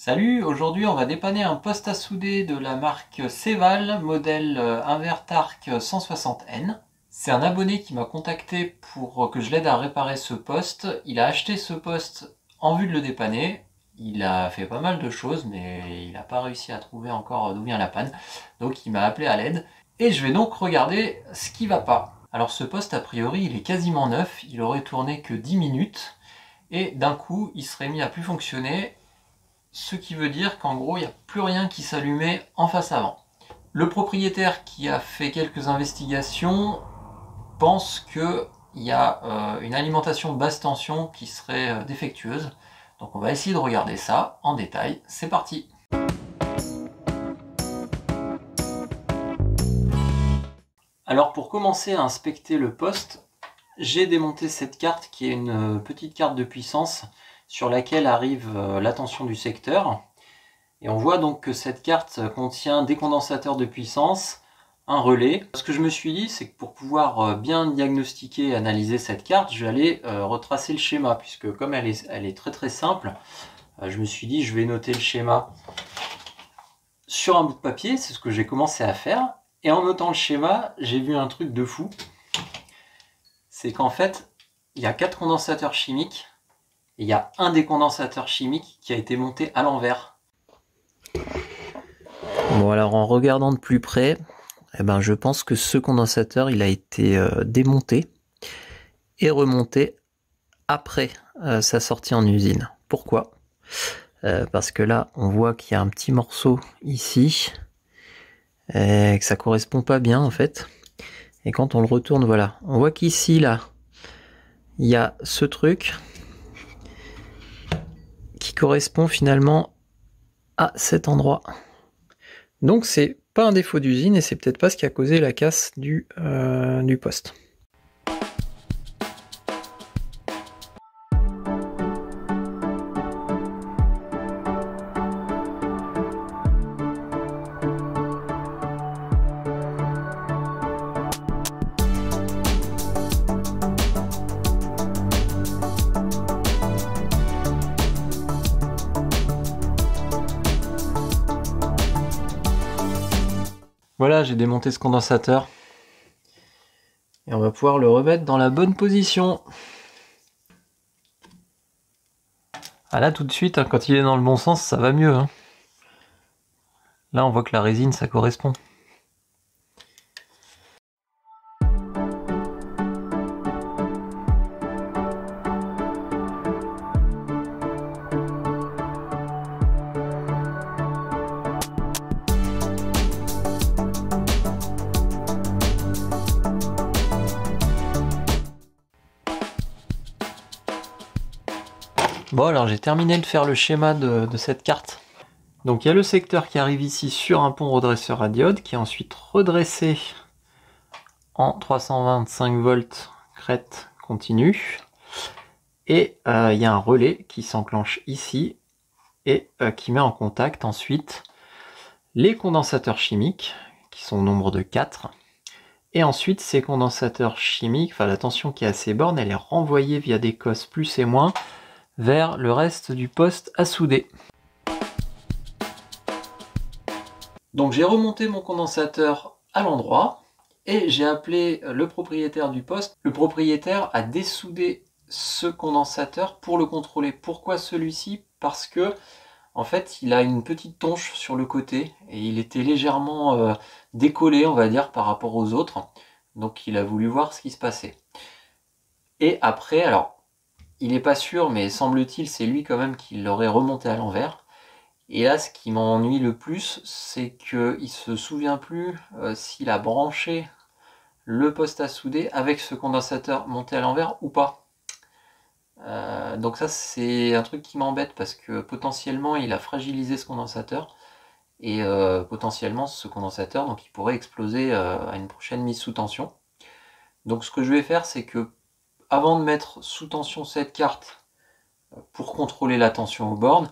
Salut, aujourd'hui on va dépanner un poste à souder de la marque Ceval, modèle Invertarc 160N. C'est un abonné qui m'a contacté pour que je l'aide à réparer ce poste. Il a acheté ce poste en vue de le dépanner. Il a fait pas mal de choses mais il n'a pas réussi à trouver encore d'où vient la panne. Donc il m'a appelé à l'aide et je vais donc regarder ce qui va pas. Alors ce poste a priori il est quasiment neuf, il aurait tourné que 10 minutes et d'un coup il serait mis à plus fonctionner. Ce qui veut dire qu'en gros, il n'y a plus rien qui s'allumait en face avant. Le propriétaire qui a fait quelques investigations pense qu'il y a une alimentation basse tension qui serait défectueuse. Donc on va essayer de regarder ça en détail. C'est parti! Alors pour commencer à inspecter le poste, j'ai démonté cette carte qui est une petite carte de puissance sur laquelle arrive la tension du secteur. Et on voit donc que cette carte contient des condensateurs de puissance, un relais. Ce que je me suis dit, c'est que pour pouvoir bien diagnostiquer et analyser cette carte, je vais aller retracer le schéma, puisque comme elle est très très simple, je me suis dit je vais noter le schéma sur un bout de papier, c'est ce que j'ai commencé à faire. Et en notant le schéma, j'ai vu un truc de fou. C'est qu'en fait, il y a 4 condensateurs chimiques, et il y a un des condensateurs chimiques qui a été monté à l'envers. Bon, alors en regardant de plus près, je pense que ce condensateur il a été démonté et remonté après sa sortie en usine. Pourquoi? Parce que là on voit qu'il y a un petit morceau ici et que ça correspond pas bien en fait. Et quand on le retourne, voilà, on voit qu'ici là il y a ce truc qui correspond finalement à cet endroit. Donc c'est pas un défaut d'usine et c'est peut-être pas ce qui a causé la casse du poste. Voilà, j'ai démonté ce condensateur. Et on va pouvoir le remettre dans la bonne position. Ah là tout de suite, quand il est dans le bon sens, ça va mieux. Là on voit que la résine ça correspond. Bon alors j'ai terminé de faire le schéma de cette carte. Donc il y a le secteur qui arrive ici sur un pont redresseur à diode qui est ensuite redressé en 325 volts crête continue. Et il y a un relais qui s'enclenche ici et qui met en contact ensuite les condensateurs chimiques qui sont au nombre de 4. Et ensuite ces condensateurs chimiques, enfin la tension qui est à ces bornes, elle est renvoyée via des cosses plus et moins vers le reste du poste à souder. Donc j'ai remonté mon condensateur à l'endroit et j'ai appelé le propriétaire du poste. Le propriétaire a dessoudé ce condensateur pour le contrôler. Pourquoi celui-ci? Parce que en fait il a une petite tonche sur le côté et il était légèrement décollé, on va dire, par rapport aux autres. Donc il a voulu voir ce qui se passait. Et après, alors il n'est pas sûr, mais semble-t-il c'est lui quand même qui l'aurait remonté à l'envers. Et là, ce qui m'ennuie le plus, c'est qu'il ne se souvient plus s'il a branché le poste à souder avec ce condensateur monté à l'envers ou pas. Donc ça, c'est un truc qui m'embête parce que potentiellement, il a fragilisé ce condensateur. Et potentiellement, ce condensateur, donc il pourrait exploser à une prochaine mise sous tension. Donc ce que je vais faire, c'est que avant de mettre sous tension cette carte pour contrôler la tension aux bornes,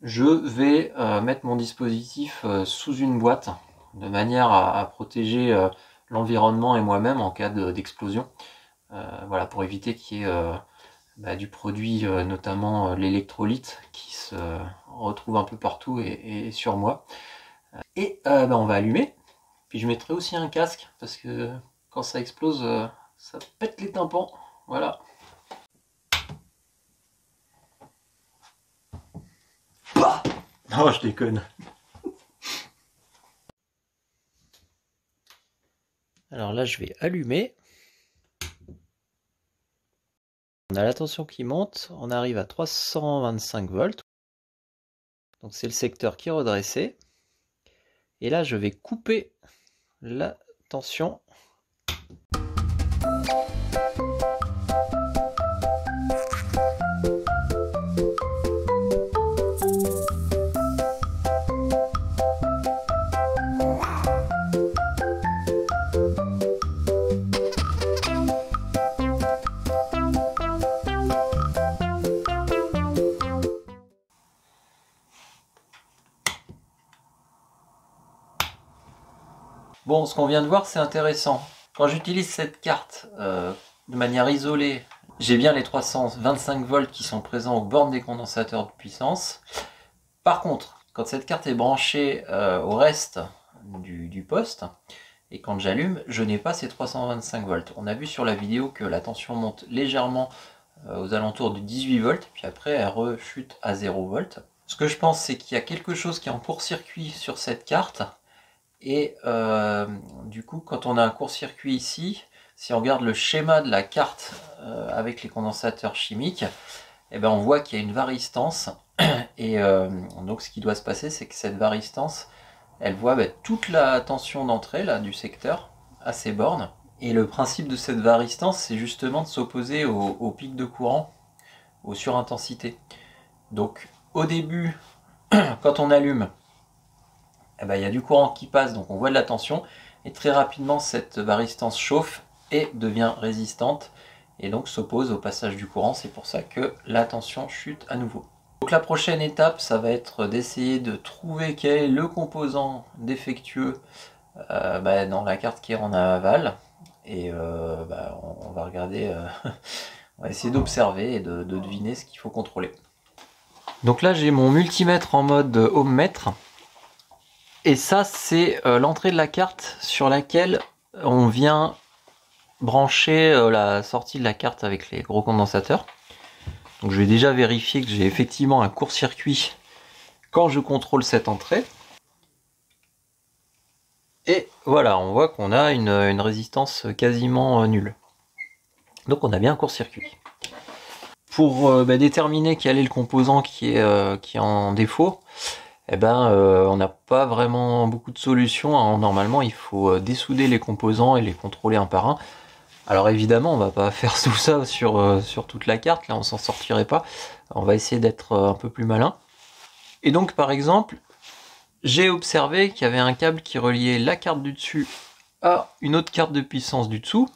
je vais mettre mon dispositif sous une boîte de manière à protéger l'environnement et moi-même en cas d'explosion. Voilà, pour éviter qu'il y ait du produit, notamment l'électrolyte, qui se retrouve un peu partout et sur moi. Et on va allumer. Puis je mettrai aussi un casque, parce que quand ça explose, ça pète les tympans. Voilà. Bah non, je déconne. Alors là, je vais allumer. On a la tension qui monte, on arrive à 325 volts. Donc c'est le secteur qui est redressé. Et là, je vais couper la tension. Bon, ce qu'on vient de voir, c'est intéressant. Quand j'utilise cette carte de manière isolée, j'ai bien les 325 volts qui sont présents aux bornes des condensateurs de puissance. Par contre, quand cette carte est branchée au reste du poste, et quand j'allume, je n'ai pas ces 325 volts. On a vu sur la vidéo que la tension monte légèrement aux alentours de 18 volts, puis après elle rechute à 0 volts. Ce que je pense, c'est qu'il y a quelque chose qui est en court-circuit sur cette carte. Et du coup, quand on a un court-circuit ici, si on regarde le schéma de la carte avec les condensateurs chimiques, on voit qu'il y a une varistance. Et donc ce qui doit se passer, c'est que cette varistance, elle voit toute la tension d'entrée là, du secteur à ces bornes. Et le principe de cette varistance, c'est justement de s'opposer au pic de courant, aux surintensités. Donc au début, quand on allume, il y a du courant qui passe, donc on voit de la tension, et très rapidement cette varistance chauffe et devient résistante, et donc s'oppose au passage du courant. C'est pour ça que la tension chute à nouveau. Donc la prochaine étape, ça va être d'essayer de trouver quel est le composant défectueux dans la carte qui est en aval, et on va regarder, on va essayer d'observer et de deviner ce qu'il faut contrôler. Donc là j'ai mon multimètre en mode ohmmètre. Et ça, c'est l'entrée de la carte sur laquelle on vient brancher la sortie de la carte avec les gros condensateurs. Donc je vais déjà vérifier que j'ai effectivement un court-circuit quand je contrôle cette entrée. Et voilà, on voit qu'on a une résistance quasiment nulle. Donc on a bien un court-circuit. Pour déterminer quel est le composant qui est en défaut, on n'a pas vraiment beaucoup de solutions, hein. Normalement, il faut dessouder les composants et les contrôler un par un. Alors évidemment, on va pas faire tout ça sur toute la carte, là on s'en sortirait pas. On va essayer d'être un peu plus malin. Et donc par exemple, j'ai observé qu'il y avait un câble qui reliait la carte du dessus à une autre carte de puissance du dessous.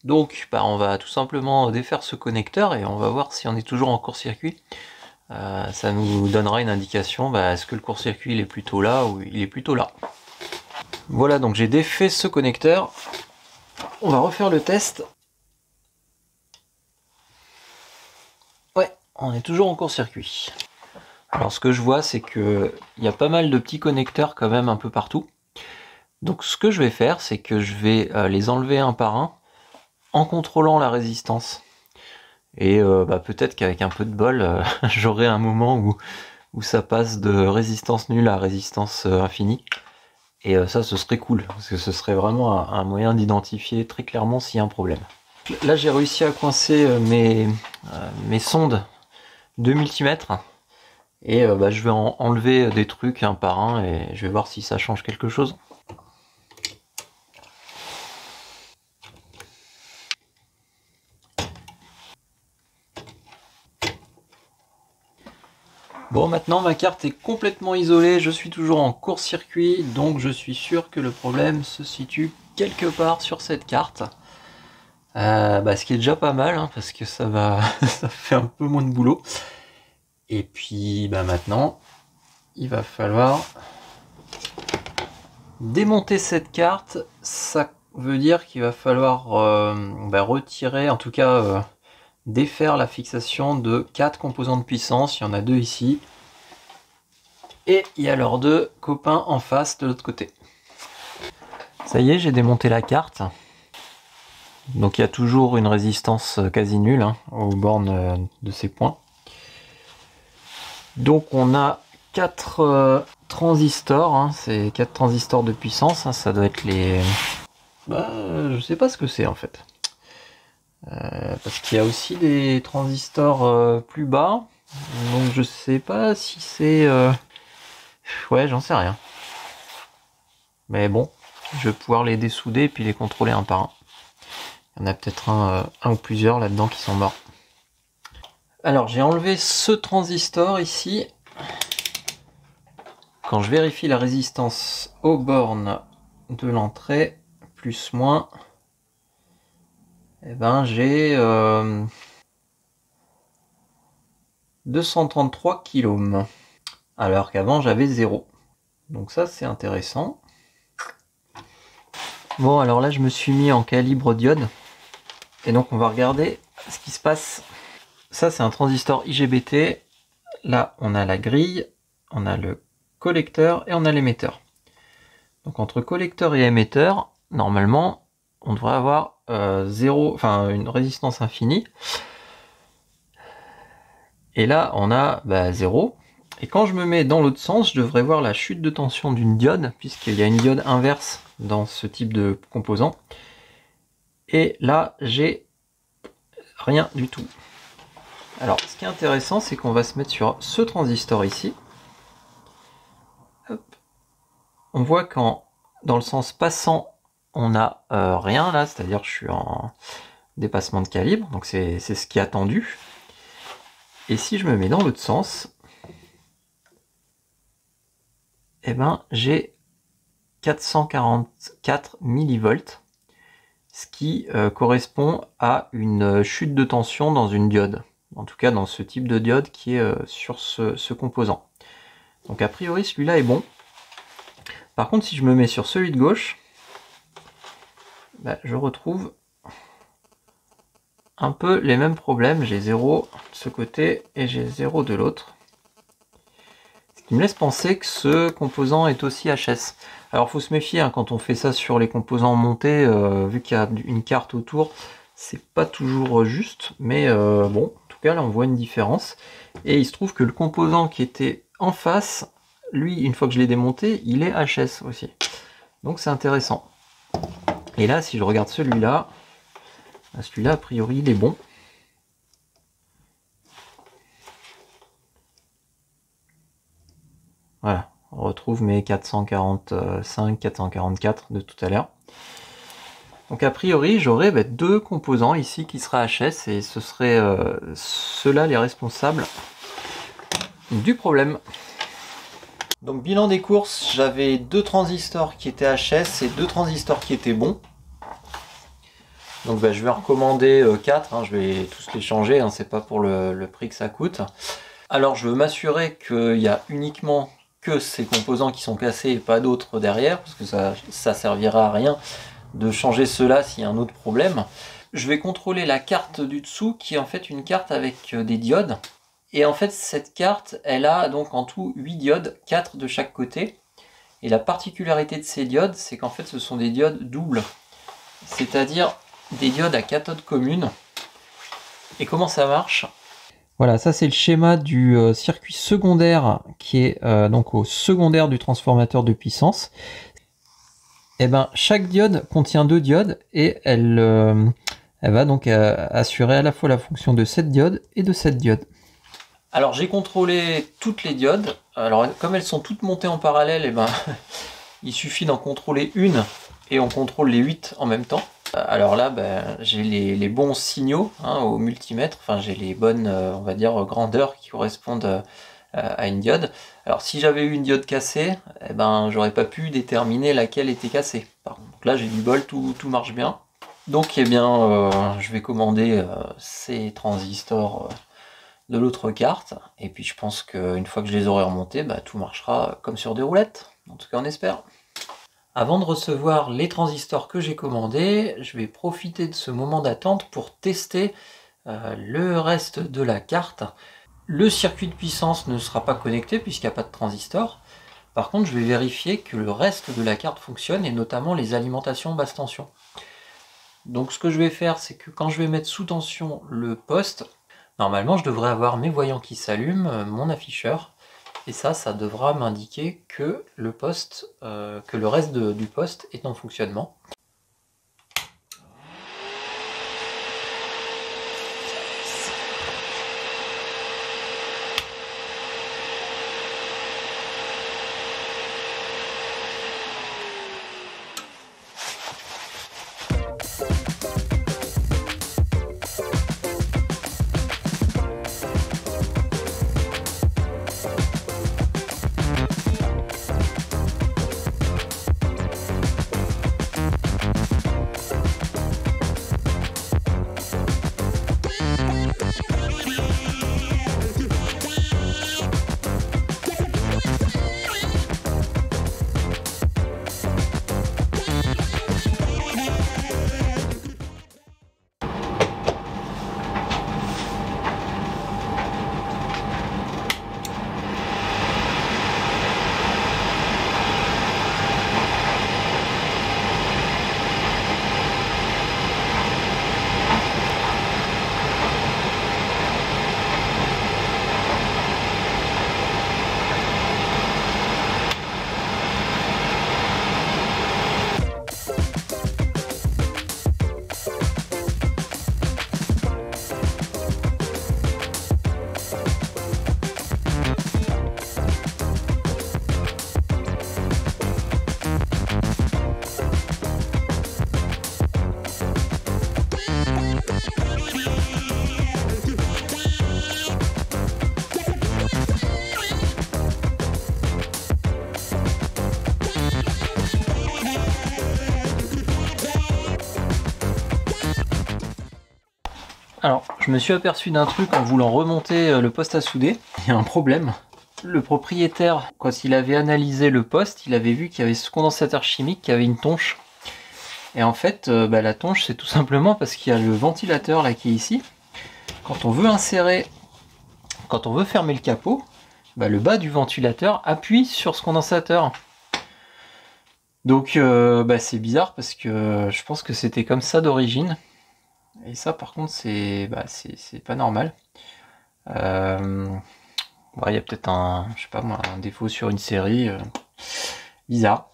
Donc on va tout simplement défaire ce connecteur et on va voir si on est toujours en court-circuit. Ça nous donnera une indication, est-ce que le court-circuit il est plutôt là ou il est plutôt là. Voilà, donc j'ai défait ce connecteur. On va refaire le test. Ouais, on est toujours en court-circuit. Alors ce que je vois, c'est que il y a pas mal de petits connecteurs quand même un peu partout. Donc ce que je vais faire, c'est que je vais les enlever un par un en contrôlant la résistance. Et peut-être qu'avec un peu de bol, j'aurai un moment où ça passe de résistance nulle à résistance infinie. Et ça, ce serait cool, parce que ce serait vraiment un moyen d'identifier très clairement s'il y a un problème. Là, j'ai réussi à coincer mes sondes de multimètre. Et je vais enlever des trucs un par un et je vais voir si ça change quelque chose. Bon, maintenant ma carte est complètement isolée, je suis toujours en court-circuit, donc je suis sûr que le problème se situe quelque part sur cette carte. Ce qui est déjà pas mal, hein, parce que ça fait un peu moins de boulot. Et puis maintenant, il va falloir démonter cette carte. Ça veut dire qu'il va falloir retirer, en tout cas défaire la fixation de 4 composants de puissance. Il y en a 2 ici. Et il y a leurs 2 copains en face de l'autre côté. Ça y est, j'ai démonté la carte. Donc il y a toujours une résistance quasi nulle hein, aux bornes de ces points. Donc on a 4 transistors, hein, c'est 4 transistors de puissance, hein, ça doit être les... je sais pas ce que c'est en fait. Parce qu'il y a aussi des transistors plus bas, donc je sais pas si c'est... Ouais, j'en sais rien. Mais bon, je vais pouvoir les dessouder et puis les contrôler un par un. Il y en a peut-être un ou plusieurs là-dedans qui sont morts. Alors j'ai enlevé ce transistor ici. Quand je vérifie la résistance aux bornes de l'entrée, plus moins, eh ben j'ai 233 kΩ. Alors qu'avant j'avais 0. Donc ça c'est intéressant. Bon alors là je me suis mis en calibre diode. Et donc on va regarder ce qui se passe. Ça c'est un transistor IGBT. Là on a la grille, on a le collecteur et on a l'émetteur. Donc entre collecteur et émetteur, normalement on devrait avoir une résistance infinie. Et là on a 0. Et quand je me mets dans l'autre sens, je devrais voir la chute de tension d'une diode, puisqu'il y a une diode inverse dans ce type de composant. Et là, j'ai rien du tout. Alors, ce qui est intéressant, c'est qu'on va se mettre sur ce transistor ici. Hop. On voit qu'en dans le sens passant, on n'a rien là, c'est-à-dire que je suis en dépassement de calibre, donc c'est ce qui est attendu. Et si je me mets dans l'autre sens, eh ben, j'ai 444 millivolts, ce qui correspond à une chute de tension dans une diode. En tout cas, dans ce type de diode qui est sur ce composant. Donc a priori, celui-là est bon. Par contre, si je me mets sur celui de gauche, je retrouve un peu les mêmes problèmes. J'ai 0 de ce côté et j'ai 0 de l'autre. Ce qui me laisse penser que ce composant est aussi HS. Alors faut se méfier hein, quand on fait ça sur les composants montés, vu qu'il y a une carte autour, c'est pas toujours juste, mais bon, en tout cas là on voit une différence. Et il se trouve que le composant qui était en face, lui, une fois que je l'ai démonté, il est HS aussi. Donc c'est intéressant. Et là, si je regarde celui-là, a priori il est bon. Voilà, on retrouve mes 445, 444 de tout à l'heure. Donc a priori, j'aurai 2 composants ici qui seraient HS et ce serait ceux-là les responsables du problème. Donc bilan des courses, j'avais 2 transistors qui étaient HS et 2 transistors qui étaient bons. Donc je vais en recommander 4, hein, je vais tous les changer, hein, c'est pas pour le prix que ça coûte. Alors je veux m'assurer qu'il y a uniquement que ces composants qui sont cassés et pas d'autres derrière, parce que ça servira à rien de changer cela s'il y a un autre problème. Je vais contrôler la carte du dessous qui est en fait une carte avec des diodes. Et en fait cette carte, elle a donc en tout 8 diodes, 4 de chaque côté. Et la particularité de ces diodes, c'est qu'en fait ce sont des diodes doubles. C'est-à-dire des diodes à cathode commune. Et comment ça marche ? Voilà, ça c'est le schéma du circuit secondaire qui est donc au secondaire du transformateur de puissance. Et chaque diode contient 2 diodes et elle va donc assurer à la fois la fonction de cette diode et de cette diode. Alors j'ai contrôlé toutes les diodes. Alors comme elles sont toutes montées en parallèle, il suffit d'en contrôler une et on contrôle les 8 en même temps. Alors là, j'ai les bons signaux hein, au multimètre, enfin j'ai les bonnes, on va dire, grandeurs qui correspondent à une diode. Alors si j'avais eu une diode cassée, j'aurais pas pu déterminer laquelle était cassée. Donc là j'ai du bol, tout marche bien. Donc je vais commander ces transistors de l'autre carte, et puis je pense qu'une fois que je les aurai remontés, tout marchera comme sur des roulettes. En tout cas on espère. Avant de recevoir les transistors que j'ai commandés, je vais profiter de ce moment d'attente pour tester le reste de la carte. Le circuit de puissance ne sera pas connecté puisqu'il n'y a pas de transistor. Par contre, je vais vérifier que le reste de la carte fonctionne et notamment les alimentations basse tension. Donc ce que je vais faire, c'est que quand je vais mettre sous tension le poste, normalement je devrais avoir mes voyants qui s'allument, mon afficheur, et ça devra m'indiquer que le poste, que le reste du poste est en fonctionnement. Alors, je me suis aperçu d'un truc en voulant remonter le poste à souder. Il y a un problème. Le propriétaire, quand il avait analysé le poste, il avait vu qu'il y avait ce condensateur chimique qui avait une tonche. Et en fait, la tonche, c'est tout simplement parce qu'il y a le ventilateur là qui est ici. Quand on veut insérer, quand on veut fermer le capot, le bas du ventilateur appuie sur ce condensateur. Donc c'est bizarre parce que je pense que c'était comme ça d'origine. Et ça par contre c'est pas normal. Il y a peut-être un défaut sur une série bizarre.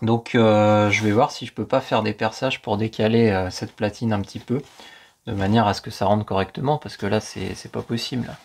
Donc je vais voir si je peux pas faire des perçages pour décaler cette platine un petit peu, de manière à ce que ça rentre correctement, parce que là c'est pas possible.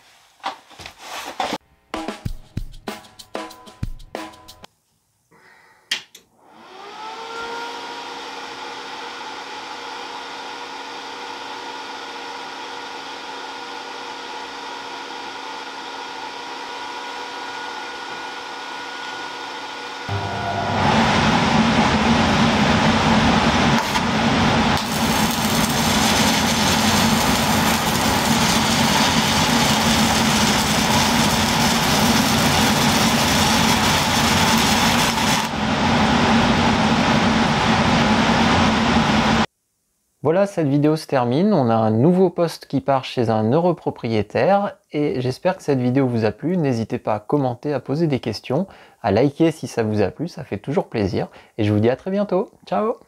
Voilà, cette vidéo se termine. On a un nouveau poste qui part chez un heureux propriétaire et j'espère que cette vidéo vous a plu. N'hésitez pas à commenter, à poser des questions, à liker si ça vous a plu, ça fait toujours plaisir. Et je vous dis à très bientôt. Ciao!